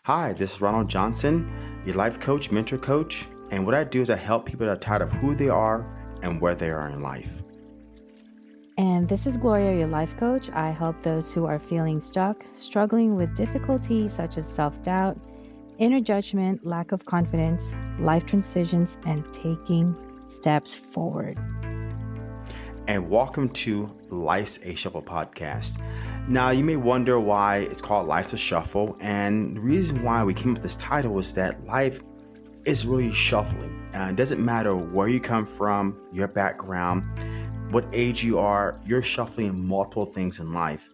Hi, this is Ronald Johnson, your life coach, mentor coach. And what I do is I help people that are tired of who they are and where they are in life. And this is Gloria, your life coach. I help those who are feeling stuck, struggling with difficulties such as self doubt, inner judgment, lack of confidence, life transitions, and taking steps forward. And welcome to Life's a Shuffle podcast. Now, you may wonder why it's called Life's a Shuffle. And the reason why we came up with this title is that life is really shuffling. It doesn't matter where you come from, your background, what age you are, you're shuffling multiple things in life.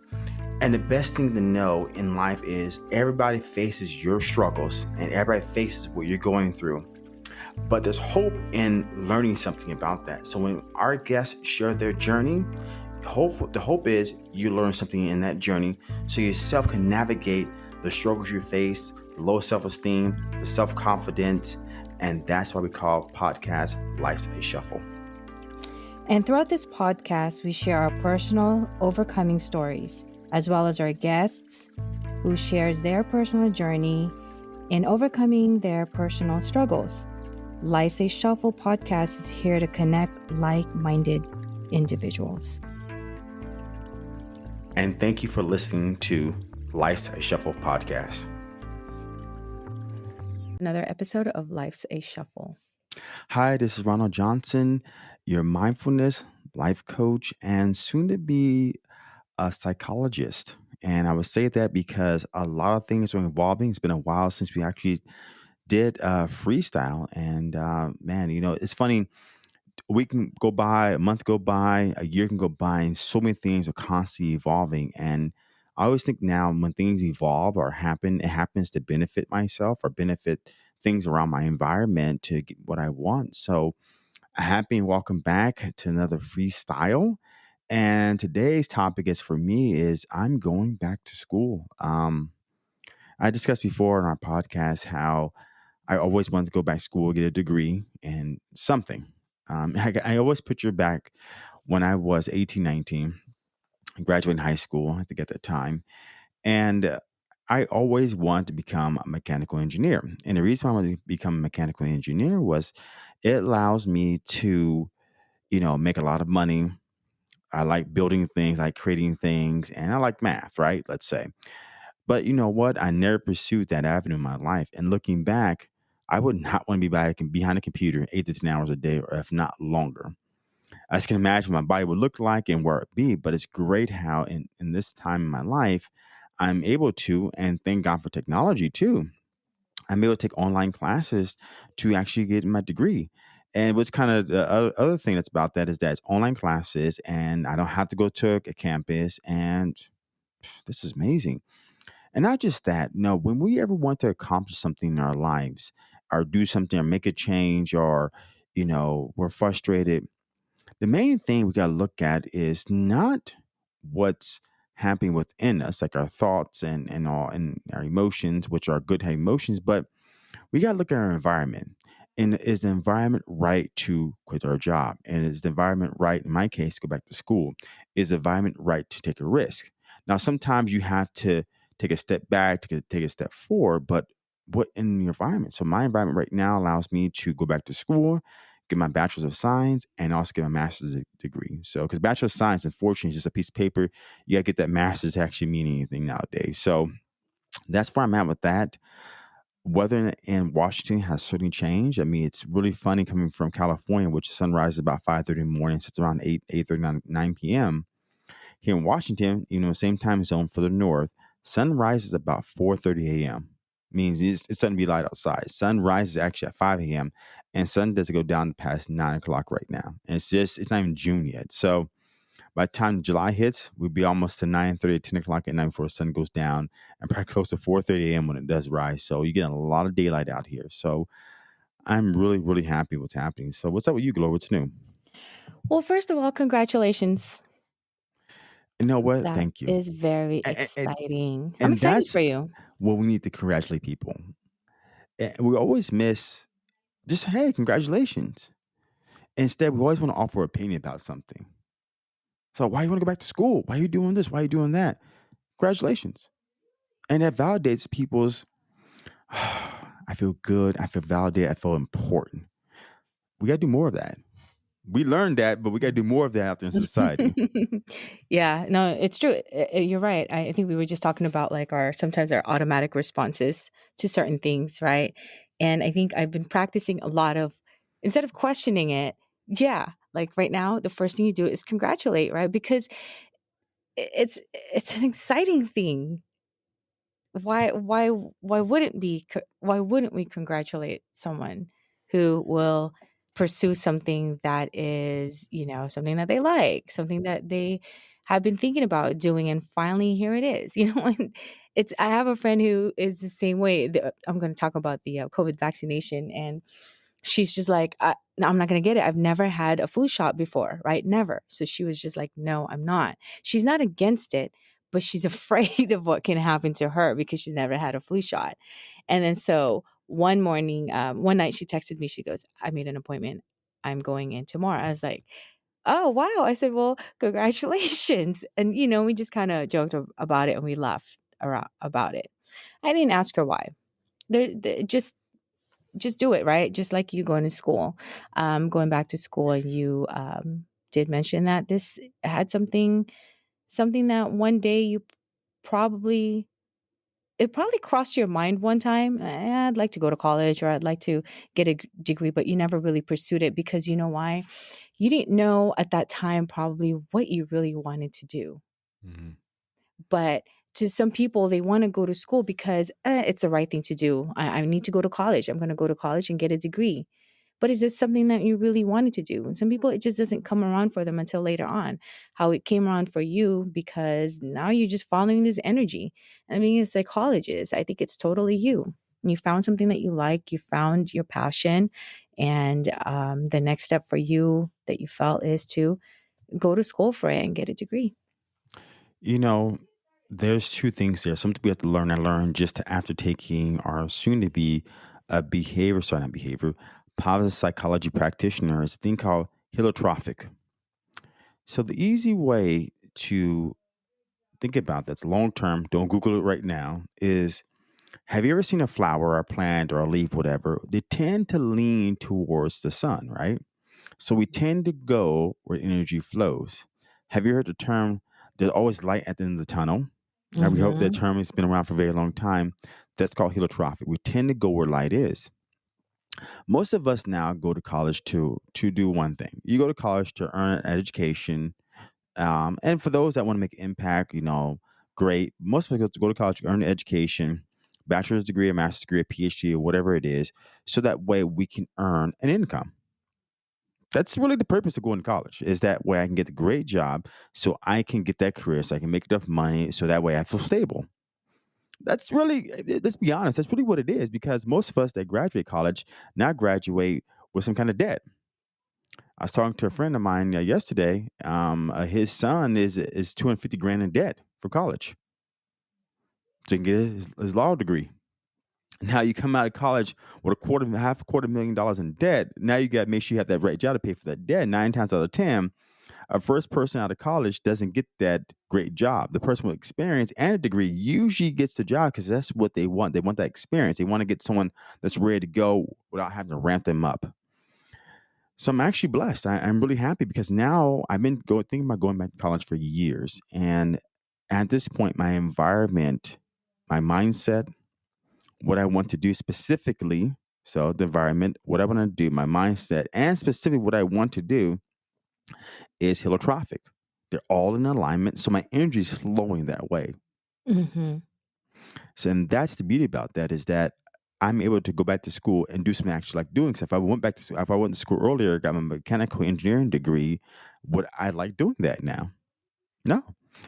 And the best thing to know in life is everybody faces your struggles and everybody faces what you're going through. But there's hope in learning something about that. So when our guests share their journey, the hope is you learn something in that journey so yourself can navigate the struggles you face, the low self-esteem, the self-confidence, and that's why we call podcast Life's a Shuffle. And throughout this podcast, we share our personal overcoming stories, as well as our guests who shares their personal journey in overcoming their personal struggles. Life's a Shuffle podcast is here to connect like-minded individuals. And thank you for listening to Life's a Shuffle podcast. Another episode of Life's a Shuffle. Hi, this is Ronald Johnson, your mindfulness life coach and soon to be a psychologist. And I would say that because a lot of things are evolving. It's been a while since we actually did freestyle. And man, it's funny. A week can go by, a month go by, a year can go by, and so many things are constantly evolving. And I always think now when things evolve or happen, it happens to benefit myself or benefit things around my environment to get what I want. So happy and welcome back to another freestyle. And today's topic is for me is I'm going back to school. I discussed before in our podcast how I always wanted to go back to school, get a degree in something. I always picture back when I was 18, 19, graduating high school, I think at that time. And I always wanted to become a mechanical engineer. And the reason why I wanted to become a mechanical engineer was it allows me to, make a lot of money. I like building things, I like creating things, and I like math, right? Let's say. But you know what? I never pursued that avenue in my life. And looking back, I would not want to be back and behind a computer 8 to 10 hours a day, or if not longer. I just can imagine what my body would look like and where it'd be. But it's great how in this time in my life, I'm able to, and thank God for technology too. I'm able to take online classes to actually get my degree. And what's kind of the other thing that's about that is that it's online classes and I don't have to go to a campus. And this is amazing. And not just that, no, when we ever want to accomplish something in our lives or do something or make a change or, we're frustrated, the main thing we got to look at is not what's happening within us, like our thoughts and all and our emotions, which are good emotions, but we got to look at our environment. And is the environment right to quit our job? And is the environment right, in my case, to go back to school? Is the environment right to take a risk? Now, sometimes you have to take a step back, take a step forward, but what in your environment? So my environment right now allows me to go back to school, get my bachelor's of science, and also get my master's degree. So, because bachelor of science, unfortunately, is just a piece of paper. You got to get that master's to actually mean anything nowadays. So that's where I'm at with that. Weather in Washington has certainly changed. I mean, it's really funny coming from California, which the sun rises about 5:30 in the morning, sits around 8:30, 9 p.m. Here in Washington, same time zone further north, sun rises about 4:30 a.m. Means it's starting to be light outside. Sun rises actually at 5 a.m. and sun doesn't go down past 9 o'clock right now. And it's not even June yet. So by the time July hits, we'll be almost to 9:30, 10 o'clock at night before the sun goes down, and probably close to 4:30 a.m. when it does rise. So you get a lot of daylight out here. So I'm really, really happy what's happening. So what's up with you, Glow? What's new? Well, first of all, congratulations. You know what? That Thank you. is very And, and, exciting. I'm and excited that's for you. what we need to congratulate people. And we always miss just, hey, congratulations. Instead, we always want to offer opinion about something. So why you want to go back to school? Why are you doing this? Why are you doing that? Congratulations. And that validates people's I feel good. I feel validated. I feel important. We got to do more of that. We learned that, but we got to do more of that out there in society. Yeah, no, it's true. You're right. I think we were just talking about like our sometimes our automatic responses to certain things, right? And I think I've been practicing a lot of instead of questioning it, yeah, like right now, the first thing you do is congratulate, right? Because it's an exciting thing. Why wouldn't why wouldn't we congratulate someone who will pursue something that is, something that they like, something that they have been thinking about doing and finally here it is. And it's I have a friend who is the same way. I'm going to talk about the COVID vaccination and she's just like, no, I'm not going to get it. I've never had a flu shot before, right? Never. So she was just like, no, I'm not. She's not against it, but she's afraid of what can happen to her because she's never had a flu shot. And then so one morning, one night she texted me, she goes, I made an appointment. I'm going in tomorrow. I was like, oh, wow. I said, well, congratulations. And, we just kind of joked about it and we laughed around about it. I didn't ask her why. Just do it, right? Just like you going to school, going back to school, and you did mention that this had something that one day you probably it probably crossed your mind one time. I'd like to go to college or I'd like to get a degree, but you never really pursued it because you know why? You didn't know at that time probably what you really wanted to do. Mhm. But to some people, they want to go to school because it's the right thing to do. I need to go to college. I'm going to go to college and get a degree. But is this something that you really wanted to do? And some people, it just doesn't come around for them until later on. How it came around for you because now you're just following this energy. I mean, it's psychologist. I think it's totally you. You found something that you like. You found your passion, and the next step for you that you felt is to go to school for it and get a degree. You know, there's two things there. Something we have to learn. I learned just after taking our soon to be a behavior, sorry, not behavior, positive psychology practitioner is a thing called holotropic. So the easy way to think about that's long term, don't Google it right now, is have you ever seen a flower or a plant or a leaf, whatever? They tend to lean towards the sun, right? So we tend to go where energy flows. Have you heard the term, there's always light at the end of the tunnel? Have you heard that Mm-hmm. term? It's been around for a very long time. That's called holotropic. We tend to go where light is. Most of us now go to college to do one thing. You go to college to earn an education, and for those that want to make an impact, great. Most of us go to college to earn an education, bachelor's degree, a master's degree, a PhD, or whatever it is, so that way we can earn an income. That's really the purpose of going to college. Is that way I can get a great job, so I can get that career, so I can make enough money, so that way I feel stable. That's really, let's be honest, that's really what it is. Because most of us that graduate college now graduate with some kind of debt. I was talking to a friend of mine yesterday. His son is 250 grand in debt for college, so he can get his law degree. Now you come out of college with half a quarter million dollars in debt. Now you got to make sure you have that right job to pay for that debt. 9 times out of 10, a first person out of college doesn't get that great job. The person with experience and a degree usually gets the job because that's what they want. They want that experience. They want to get someone that's ready to go without having to ramp them up. So I'm actually blessed. I'm really happy because now I've been thinking about going back to college for years, and at this point, my environment, my mindset, what I want to do specifically. So the environment, what I want to do, my mindset, and specifically what I want to do is holotropic. They're all in alignment, so my energy is flowing that way. Mm-hmm. So, and that's the beauty about that is that I'm able to go back to school and do something I actually like doing. So if I went to school earlier, got my mechanical engineering degree, would I like doing that now? No.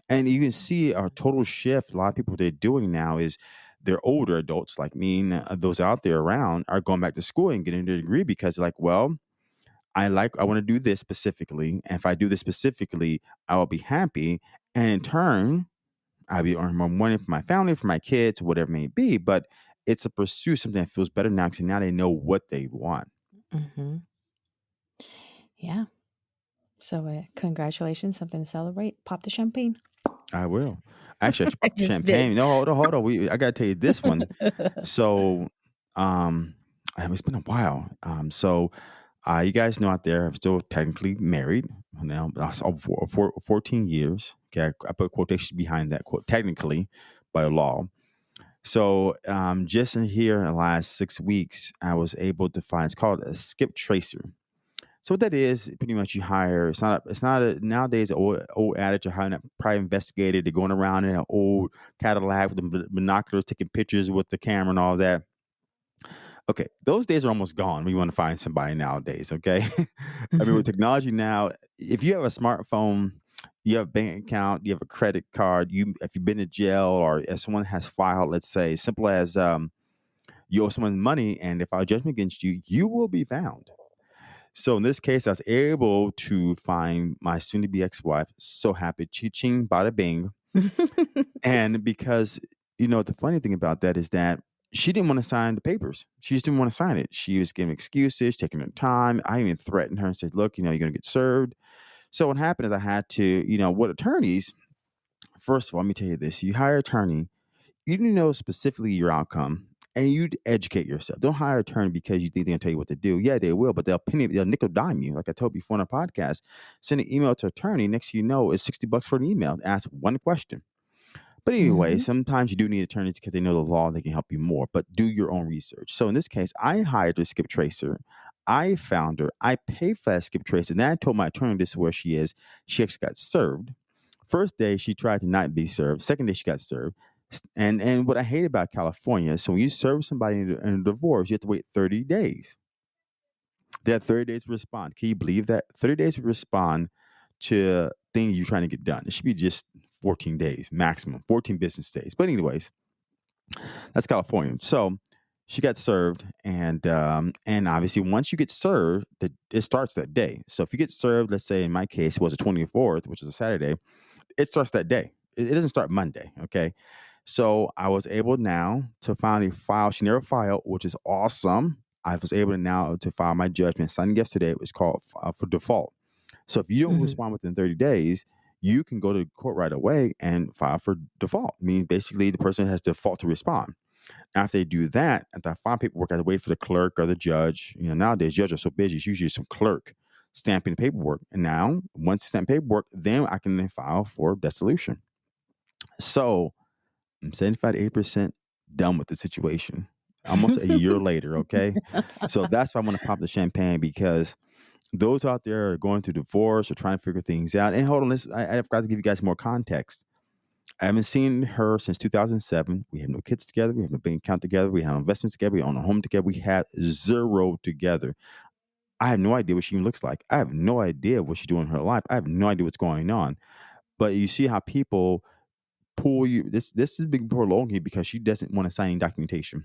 And you can see a total shift. A lot of people they're doing now is they're older adults like me and those out there around are going back to school and getting their degree because they're like, well, I want to do this specifically. And if I do this specifically, I will be happy. And in turn, I'll be earning more money for my family, for my kids, whatever it may be. But it's a pursuit, something that feels better now because now they know what they want. Mm-hmm. Yeah. So, congratulations, something to celebrate. Pop the champagne. I will. Actually, I should I pop the just did. champagne. No, hold on. I gotta tell you this one. So, um, it's been a while. You guys know out there, I'm still technically married now. That's over 14 years. Okay, I put quotations behind that quote. Technically, by law. So, just in here in the last 6 weeks, I was able to find. It's called a skip tracer. So what that is, pretty much you hire. It's not a nowadays old adage of hiring a private investigator. They're going around in an old Cadillac with the binoculars, taking pictures with the camera and all that. Okay, those days are almost gone. We want to find somebody nowadays. Okay, I mean with Mhm. technology now, if you have a smartphone, you have a bank account, you have a credit card, you if you've been to jail or if someone has filed, let's say, simple as you owe someone money, and if I judgment against you, you will be found. So in this case, I was able to find my soon-to-be ex-wife. So happy, ching, bada bing. And because the funny thing about that is that she didn't want to sign the papers. She just didn't want to sign it. She was giving excuses, taking her time. I even threatened her and said, "Look, you're going to get served." So what happened is I had to, what attorneys. First of all, let me tell you this: you hire an attorney, you need to know specifically your outcome and you educate yourself. Don't hire an attorney because you think they're gonna tell you what to do. Yeah, they will, but they'll nickel dime you. Like I told you before on a podcast, send an email to an attorney. Next thing you know, it's $60 for an email. Ask one question. But anyway, Mhm. sometimes you do need attorneys because they know the law, they can help you more, but do your own research. So in this case, I hired a skip tracer. I found her. I paid for that skip tracer. And then I told my attorney this is where she is. She actually got served. First day, she tried to not be served. Second day, she got served. And what I hate about California, so when you serve somebody in a divorce, you have to wait 30 days. They have 30 days to respond. Can you believe that? 30 days to respond to things you're trying to get done. It should be just 14 days maximum, 14 business days. But anyways, that's California. So she got served, and obviously once you get served, it starts that day. So if you get served, let's say in my case it was the 24th, which is a Saturday, it starts that day. It doesn't start Monday. Okay. So I was able now to finally file. She never filed, which is awesome. I was able to now to file my judgment. Signed yesterday. It was called for default. So if you don't Mhm. respond within 30 days, you can go to court right away and file for default. Meaning basically the person has default to respond. After they do that, after I file paperwork, I have to wait for the clerk or the judge. Nowadays judges are so busy, it's usually some clerk stamping the paperwork. And now, once you stamp paperwork, then I can then file for dissolution. So I'm 75 to 80% done with the situation. Almost a year later, okay? So that's why I want to pop the champagne because those out there are going through divorce or trying to figure things out. And hold on, I forgot to give you guys more context. I haven't seen her since 2007. We have no kids together. We have no bank account together. We have no investments together. We own a home together. We have zero together. I have no idea what she even looks like. I have no idea what she's doing in her life. I have no idea what's going on. But you see how people pull you. This is being prolonged here because she doesn't want to sign any documentation.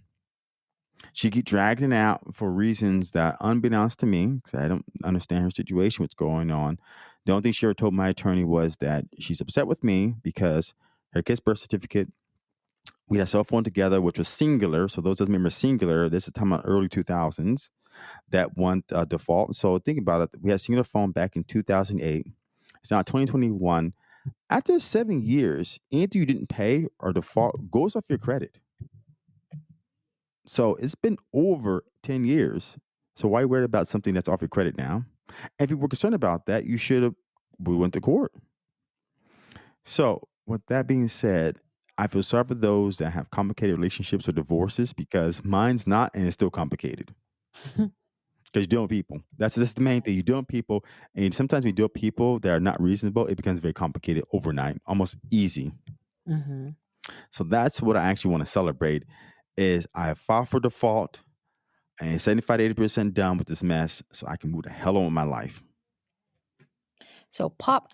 She keep dragging it out for reasons that, unbeknownst to me, because I don't understand her situation, what's going on. The only thing she ever told my attorney was that she's upset with me because her kid's birth certificate. We had a cell phone together, which was singular. So those doesn't remember singular. This is talking about early 2000s. That one default. So think about it. We had singular phone back in 2008. It's now 2021. After 7 years, anything you didn't pay or default goes off your credit. So it's been over 10 years. So why worried about something that's off your credit now? And if you were concerned about that, you should have we went to court. So with that being said, I feel sorry for those that have complicated relationships or divorces because mine's not and it's still complicated. Because you're dealing with people. That's the main thing. You're dealing with people, and sometimes when you deal with people that are not reasonable, it becomes very complicated overnight, almost easy. Mhm. So that's what I actually want to celebrate is I filed for default and 75 to 80% done with this mess so I can move the hell on with my life. So pop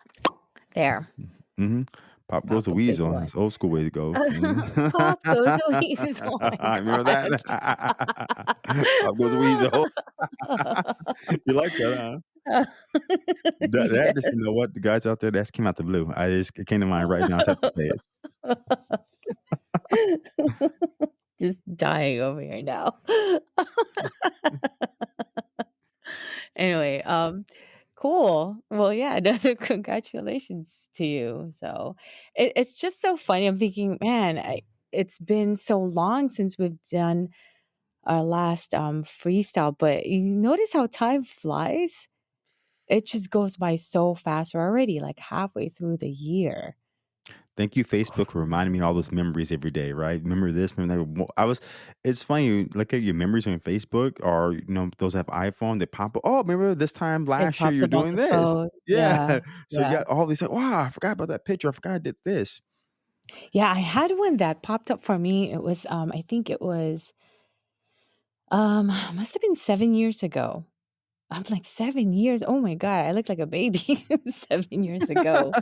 there. hmm Pop goes Pop the a big weasel. one. That's old school way it goes. Pop goes the weasel. Oh my Remember that? god. Pop goes the weasel. You like that, huh? That just, Yes. what? The guys out there, that came out the blue. It came to mind right now. I just have to say it. Just dying over here now. Anyway, Cool. Well, yeah, another congratulations to you. So it's just so funny. I'm thinking, man, it's been so long since we've done our last freestyle, but you notice how time flies? It just goes by so fast. We're already like halfway through the year. Thank you, Facebook, for reminding me of all those memories every day, right? Remember this, remember that. I was, it's funny, you look at your memories on Facebook or, those that have iPhone, they pop up. Oh, remember this time It last year pops you were up on doing the this. phone. Yeah. Yeah. So you Yeah. got all these, like, wow, I forgot about that picture. I forgot I did this. Yeah, I had one that popped up for me. It was I think it was must have been 7 years ago. I'm like, 7 years? Oh my god, I looked like a baby 7 years ago.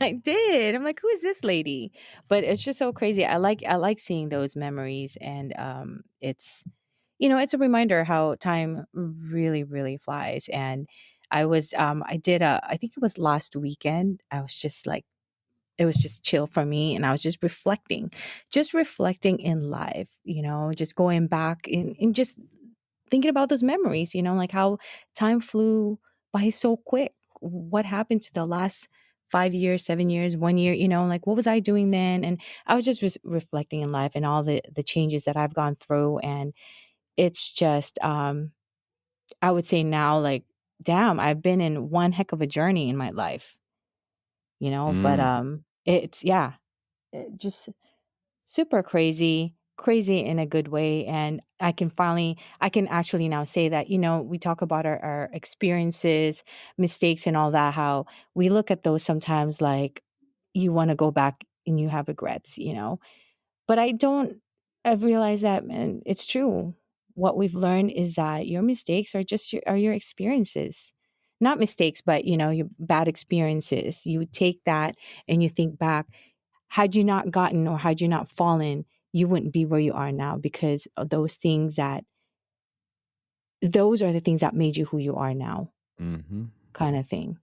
I did. I'm like, "Who is this lady?" But it's just so crazy. I like seeing those memories, and, it's a reminder how time really, really flies, and I did I think it was last weekend. I was just like it was just chill for me, and I was just reflecting in life, just going back and just thinking about those memories, like how time flew by so quick. What happened to the last 5 years, 7 years, 1 year, like what was I doing then? And I was just reflecting in life and all the changes that I've gone through. And it's just, I would say now, like, damn, I've been in one heck of a journey in my life, but Mm, it's, yeah, just super crazy, crazy in a good way, and I can actually now say that, we talk about our experiences, mistakes, and all that, how we look at those sometimes like you wanna go back and you have regrets, But I don't I've realized that, man, it's true. What we've learned is that your mistakes are just your experiences. Not mistakes, but, your bad experiences. You take that and you think back, had you not gotten or had you not fallen, you wouldn't be where you are now because of those are the things that made you who you are now, mhm. kind of thing.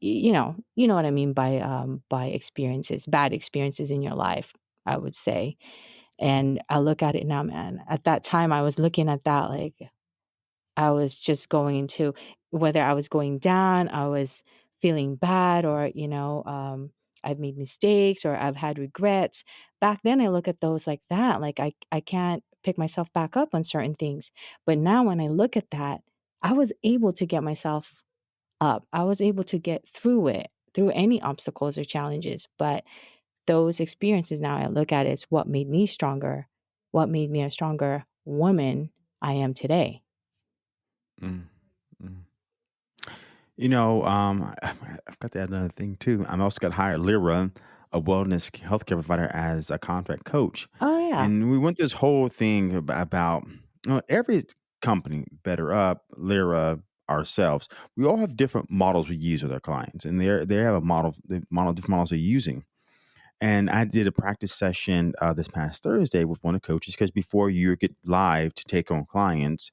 You know what I mean by experiences, bad experiences in your life, I would say. And I look at it now, man. At that time, I was looking at that like I was just going into whether I was going down, I was feeling bad, or, I've made mistakes or I've had regrets. Back then, I look at those like that. Like I can't pick myself back up on certain things. But now when I look at that, I was able to get myself up. I was able to get through it, through any obstacles or challenges. But those experiences now I look at is what made me stronger, what made me a stronger woman I am today. Mm, mm. I've got to add another thing too. I'm also got hired Lyra, a wellness healthcare provider, as a contract coach, Oh, yeah. and we went this whole thing about every company, Better Up, Lyra, ourselves. We all have different models we use with our clients, and they have different models they're using. And I did a practice session this past Thursday with one of the coaches because before you get live to take on clients,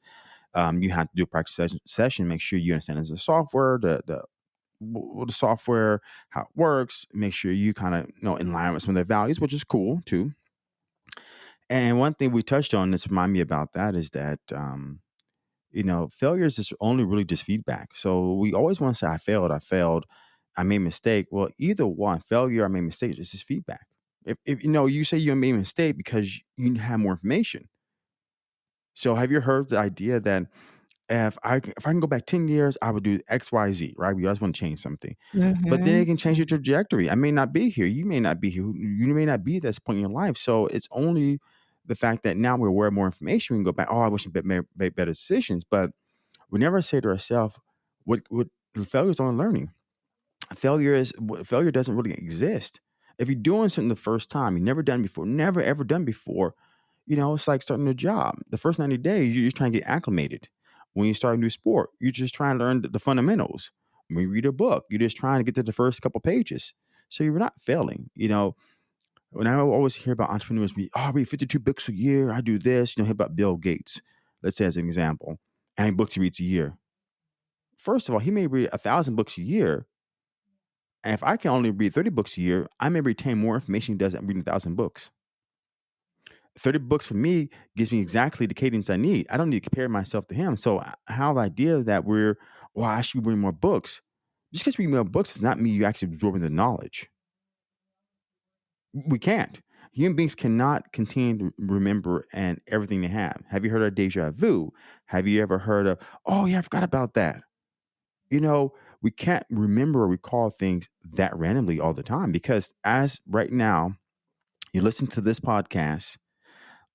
you have to do a practice session. Make sure you understand the software, the software, how it works. Make sure you kind of in line with some of their values, which is cool too. And one thing we touched on this remind me about that is that failures is only really just feedback. So we always want to say, I failed, I made a mistake. Well, either one, failure or made a mistake, it's just feedback. If you say you made a mistake because you have more information. So have you heard the idea that if I can go back 10 years, I would do X, Y, Z, right? We always want to change something. But then it Mhm. can change your trajectory. I may not be here. You may not be here. You may not be at this point in your life. So it's only the fact that now we're aware of more information. We can go back, oh, I wish I made better decisions. But we never say to ourselves, what failure is only learning. Failure doesn't really exist. If you're doing something the first time, you never done before, never ever done before, it's like starting a job. The first 90 days, you're just trying to get acclimated. When you start a new sport, you're just trying to learn the fundamentals. When you read a book, you're just trying to get to the first couple pages. So you're not failing. When I always hear about entrepreneurs, I read 52 books a year. I do this. Hear about Bill Gates, let's say as an example, how many books he reads a year. First of all, he may read 1,000 books a year. And if I can only read 30 books a year, I may retain more information he does than reading 1,000 books. 30 books for me gives me exactly the cadence I need. I don't need to compare myself to him. So how the idea that we're Or I should be reading more books. Just because you read more books does not mean you actually absorbing the knowledge. We can't. Human beings cannot continue to remember and everything they have. Have you heard of deja vu? Have you ever heard of, oh yeah, I forgot about that? You know, we can't remember or recall things that randomly all the time because as right now, you listen to this podcast,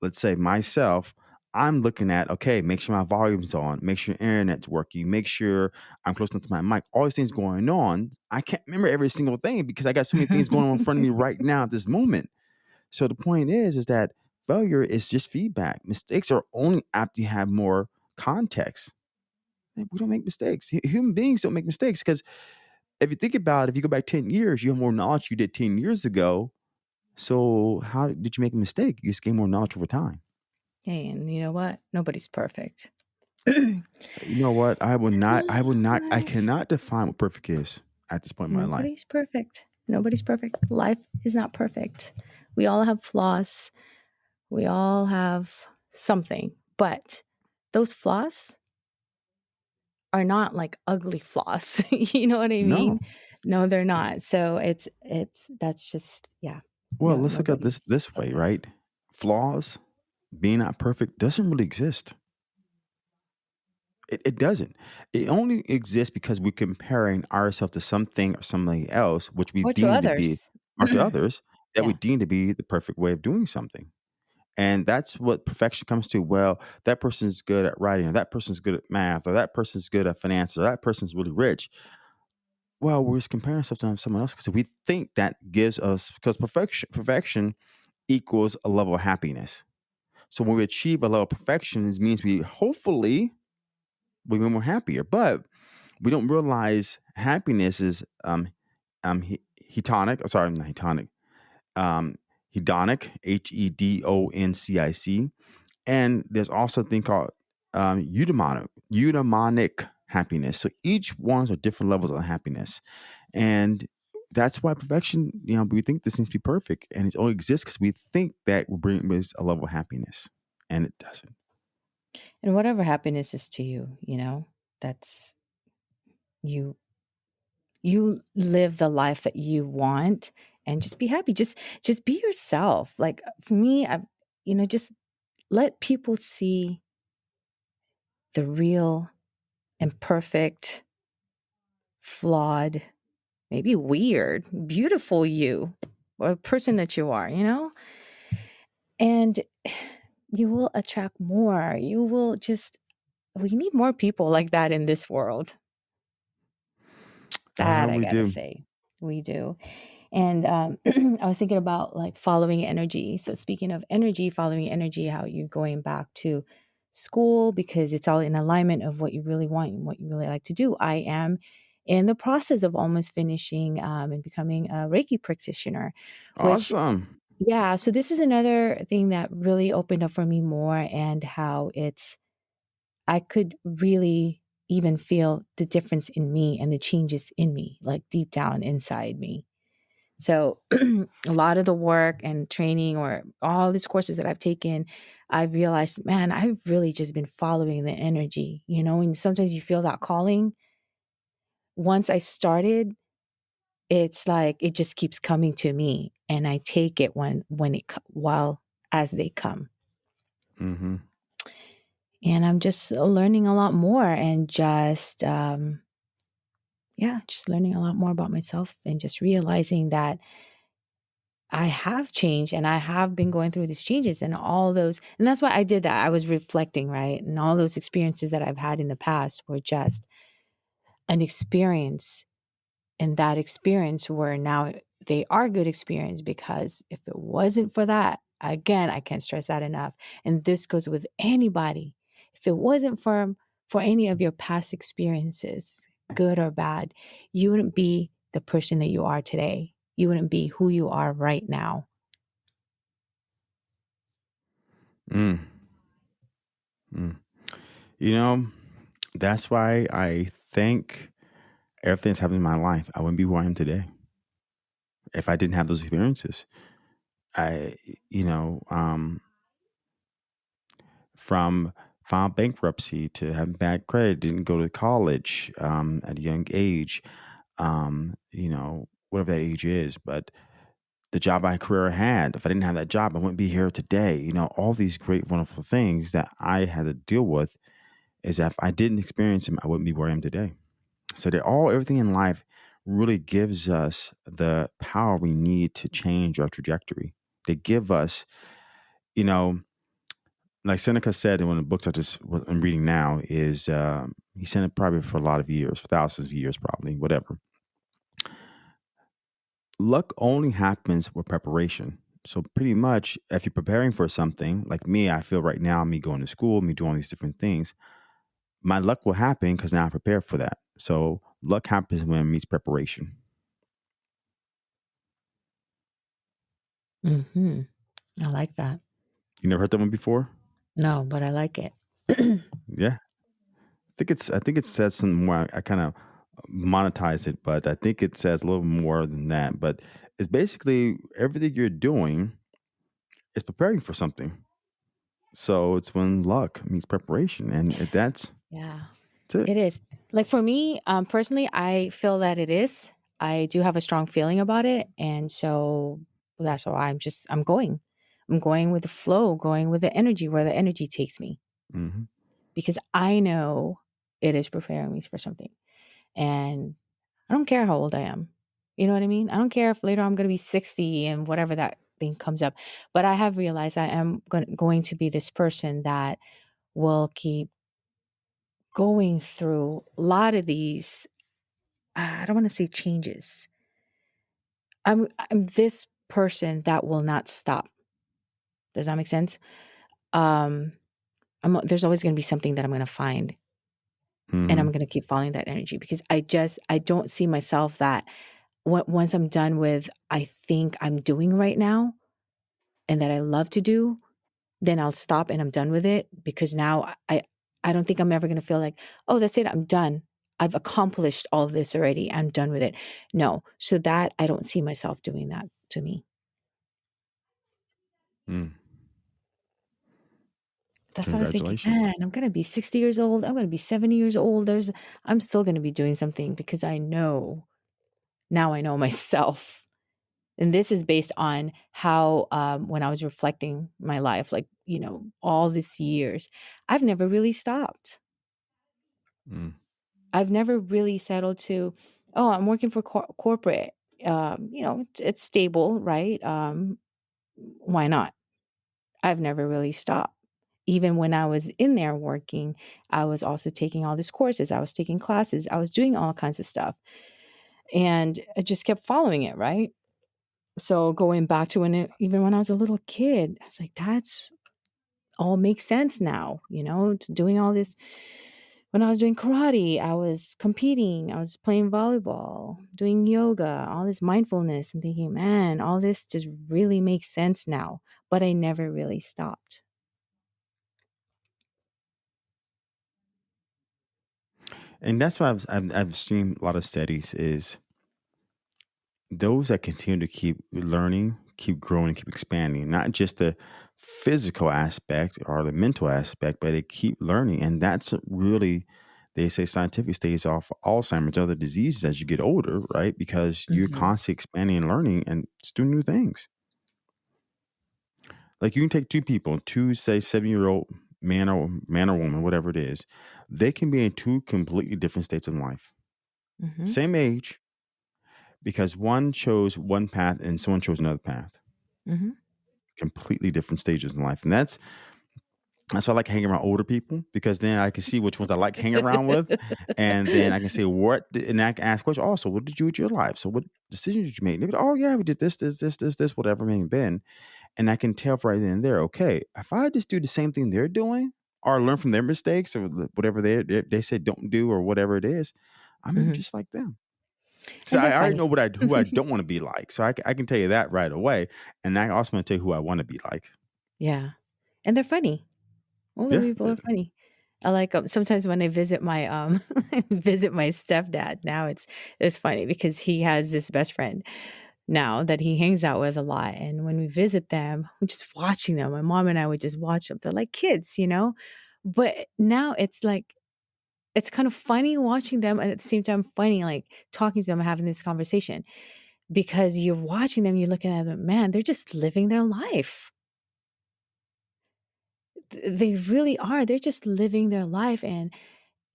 let's say myself, I'm looking at, okay, make sure my volume's on, make sure internet's working, make sure I'm close enough to my mic, all these things going on. I can't remember every single thing because I got so many things going on in front of me right now at this moment. So the point is that failure is just feedback. Mistakes are only after you have more context. We don't make mistakes. Human beings don't make mistakes because if you think about it, if you go back 10 years, you have more knowledge you did 10 years ago. So how did you make a mistake? You just gain more knowledge over time. Hey, and you know what? Nobody's perfect. You know what? I cannot define what perfect is at this point in my life. Nobody's perfect. Nobody's perfect. Life is not perfect. We all have flaws. We all have something, but those flaws are not like ugly flaws. You know what I No. mean? No, they're not. So it's that's just yeah. Well, No, let's look at this way, nobody's. right? Flaws, being not perfect doesn't really exist. It doesn't. It only exists because we're comparing ourselves to something or something else, which we Or to deem to be, others. or to others, that we Yeah. deem to be the perfect way of doing something. And that's what perfection comes to. Well, that person's good at writing, or that person's good at math, or that person's good at finance, or that person's really rich. Well, we're just comparing ourselves to someone else because we think that gives us, because perfection equals a level of happiness. So when we achieve a level of perfection, it means we hopefully we be more happier. But we don't realize happiness is hedonic. Oh, sorry, not hedonic. Um, hedonic, Hedoncic, and there's also a thing called eudaimonic happiness. So each one's are different levels of happiness, and that's why perfection. We think this needs to be perfect, and it only exists because we think that will bring us a level of happiness, and it doesn't. And whatever happiness is to you, that's you you live the life that you want and just be happy. Just be yourself. Like for me, I just let people see the real, imperfect, flawed, maybe weird, beautiful you or person that you are, And you will attract more. You will just we need more people like that in this world. That I We gotta do. say. We do. And I was thinking about like following energy. So, speaking of energy, following energy, how you're going back to school because it's all in alignment of what you really want and what you really like to do. I am in the process of almost finishing and becoming a Reiki practitioner, which, Awesome. yeah. So, this is another thing that really opened up for me more and how I could really even feel the difference in me and the changes in me, like deep down inside me. So, a lot of the work and training or all these courses that I've taken, I've realized, man, I've really just been following the energy, and sometimes you feel that calling. Once I started, it's like it just keeps coming to me and I take it while as they come. Hmm. And I'm just learning a lot more and just yeah, just learning a lot more about myself and just realizing that I have changed and I have been going through these changes and all those. And that's why I did that. I was reflecting, right? And all those experiences that I've had in the past were just an experience. And that experience were now they are good experience because if it wasn't for that, again, I can't stress that enough. And this goes with anybody. If it wasn't for any of your past experiences, good or bad, you wouldn't be the person that you are today. You wouldn't be who you are right now. Mm, mm. You know, that's why I think everything's happening in my life. I wouldn't be who I am today if I didn't have those experiences. I, you know, from file bankruptcy, to have bad credit, didn't go to college at a young age, whatever that age is. But the job I career I had, if I didn't have that job, I wouldn't be here today. All these great, wonderful things that I had to deal with is that if I didn't experience them, I wouldn't be where I am today. So everything in life really gives us the power we need to change our trajectory. They give us, you know, like Seneca said in one of the books I'm reading now is he said it probably for a lot of years, for thousands of years, probably, whatever. Luck only happens with preparation. So pretty much, if you're preparing for something, like me, I feel right now, me going to school, me doing all these different things, my luck will happen because now I'm prepared for that. So luck happens when it meets preparation. Hmm. I like that. You never heard that one before? No, but I like it. Yeah. I think it says some more. I kind of monetize it, but I think it says a little more than that. But it's basically everything you're doing is preparing for something. So it's when luck meets preparation, and Yeah. that's it. It is. Like for me, personally, I feel that it is. I do have a strong feeling about it. And so that's why I'm going. I'm going with the flow, going with the energy, where the energy takes me, Hmm. because I know it is preparing me for something. And I don't care how old I am. You know what I mean? I don't care if later I'm going to be 60 and whatever that thing comes up. But I have realized I am going to be this person that will keep going through a lot of these. I don't want to say changes. I'm this person that will not stop. Does that make sense? Um, there's always going to be something that I'm going to find, and I'm Hmm. going to keep following that energy because I don't see myself that once I'm done with I think I'm doing right now and that I love to do, then I'll stop and I'm done with it because now I don't think I'm ever going to feel like, oh, that's it, I'm done. I've accomplished all of this already. I'm done with it. No. So that I don't see myself doing that to me. Mm. That's why I was thinking, Congratulations. man, I'm going to be 60 years old. I'm going to be 70 years old. I'm still going to be doing something because I know now I know myself. And this is based on how, when I was reflecting my life, like, all these years, I've never really stopped. Mm. I've never really settled to, oh, I'm working for corporate. It's stable, right? Why not? I've never really stopped. Even when I was in there working, I was also taking all these courses. I was taking classes. I was doing all kinds of stuff. And I just kept following it, right? So going back to even when I was a little kid, I was like, that's all makes sense now, to doing all this. When I was doing karate, I was competing, I was playing volleyball, doing yoga, all this mindfulness. I'm thinking, man, all this just really makes sense now. But I never really stopped. And that's why I've seen a lot of studies is those that continue to keep learning, keep growing, keep expanding, not just the physical aspect or the mental aspect, but they keep learning. And that's really, they say scientific stays off Alzheimer's, other diseases as you get older, right? Because you're Hmm. constantly expanding and learning and just doing new things. Like you can take two people, two, say, 7-year-old man or woman, whatever it is, they can be in two completely different states in life. Hmm. Same age, because one chose one path and someone chose another path. Hmm. Completely different stages in life. And that's why I like hanging around older people because then I can see which ones I like hanging around with. And then I can say and I can ask questions also, what did you do with your life? So what decisions did you make? And they be, oh yeah, we did this, whatever it may have been. And I can tell right then and there, okay, if I just do the same thing they're doing or learn from their mistakes or whatever they say don't do or whatever it is, I'm gonna be Hmm. just like them. So And they're I already funny. know who I don't want to be like. So I can tell you that right away. And I also want to tell you who I want to be like. Yeah. And they're funny. Older Yeah. people are funny. I like sometimes when I visit my visit my stepdad. Now it's funny because he has this best friend now that he hangs out with a lot, and when we visit them, we're just watching them. My mom and I would just watch them. They're like kids, But now it's like it's kind of funny watching them, and at the same time funny, like, talking to them and having this conversation because you're watching them, you're looking at them, man, they're just living their life. They really are. They're just living their life, and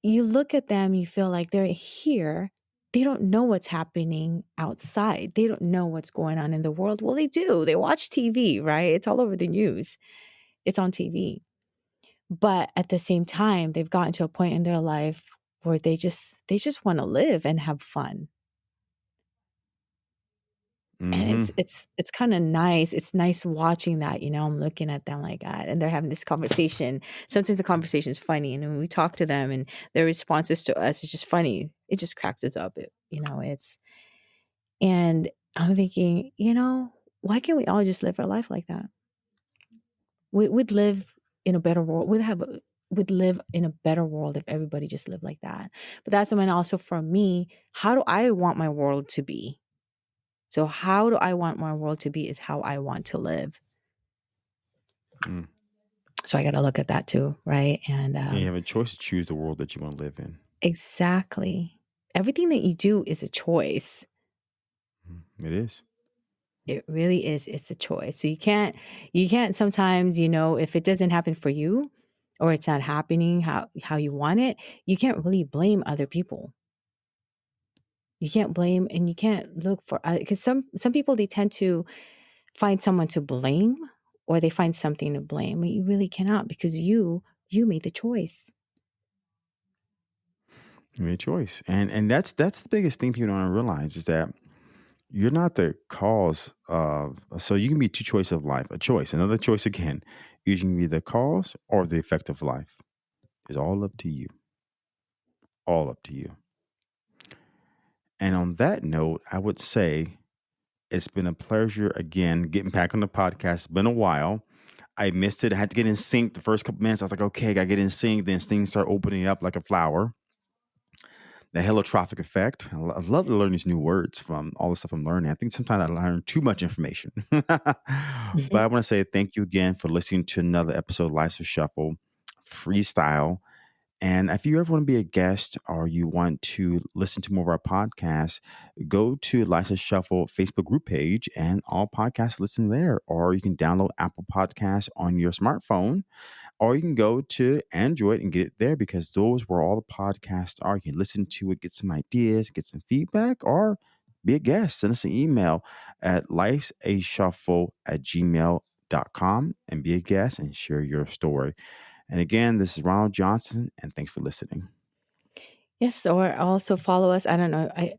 you look at them, you feel like they're here. They don't know what's happening outside. They don't know what's going on in the world. Well, they do. They watch TV, right? It's all over the news. It's on TV. But at the same time, they've gotten to a point in their life where they just want to live and have fun. And Hmm. it's kind of nice. It's nice watching that, I'm looking at them like that and they're having this conversation. Sometimes the conversation is funny and when we talk to them and their responses to us is just funny. It just cracks us up. It's and I'm thinking, why can't we all just live our life like that? We'd live in a better world. We'd live in a better world if everybody just lived like that. But that's something also for me. How do I want my world to be? So how do I want my world to be is how I want to live. Mm. So I got to look at that too, right? And And you have a choice to choose the world that you want to live in. exactly. Everything that you do is a choice. It is. It really is. It's a choice. So you can't sometimes, if it doesn't happen for you or it's not happening how you want it, you can't really blame other people. You can't blame and you can't look for because some people they tend to find someone to blame or they find something to blame. But you really cannot because you made the choice. You made a choice, and that's the biggest thing people don't realize is that you're not the cause of. So you can be two choices of life. A choice, another choice again. You can be the cause or the effect of life. It's all up to you. All up to you. And on that note, I would say it's been a pleasure again getting back on the podcast. It's been a while. I missed it. I had to get in sync the first couple minutes. I was like, okay, I got to get in sync. Then things start opening up like a flower. The heliotropic effect. I love to learn these new words from all the stuff I'm learning. I think sometimes I learn too much information. But I want to say thank you again for listening to another episode of Life's a Shuffle, Freestyle. And if you ever want to be a guest or you want to listen to more of our podcasts, go to Life's Shuffle Facebook group page and all podcasts listen there. Or you can download Apple Podcasts on your smartphone or you can go to Android and get it there because those where all the podcasts are. You can listen to it, get some ideas, get some feedback, or be a guest. Send us an email at lifesashuffle@gmail.com and be a guest and share your story. And again, this is Ronald Johnson, and thanks for listening. Yes, or also follow us. I don't know. I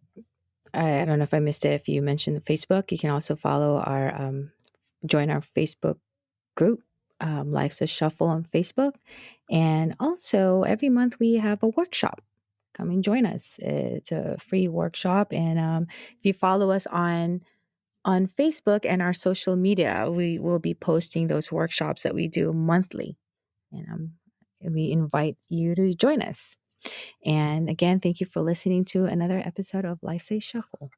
don't know if I missed it. If you mentioned Facebook, you can also follow our join our Facebook group, Life's a Shuffle on Facebook, and also every month we have a workshop. Come and join us. It's a free workshop, and if you follow us on Facebook and our social media, we will be posting those workshops that we do monthly, and we invite you to join us. And again, thank you for listening to another episode of Life's a Shuffle.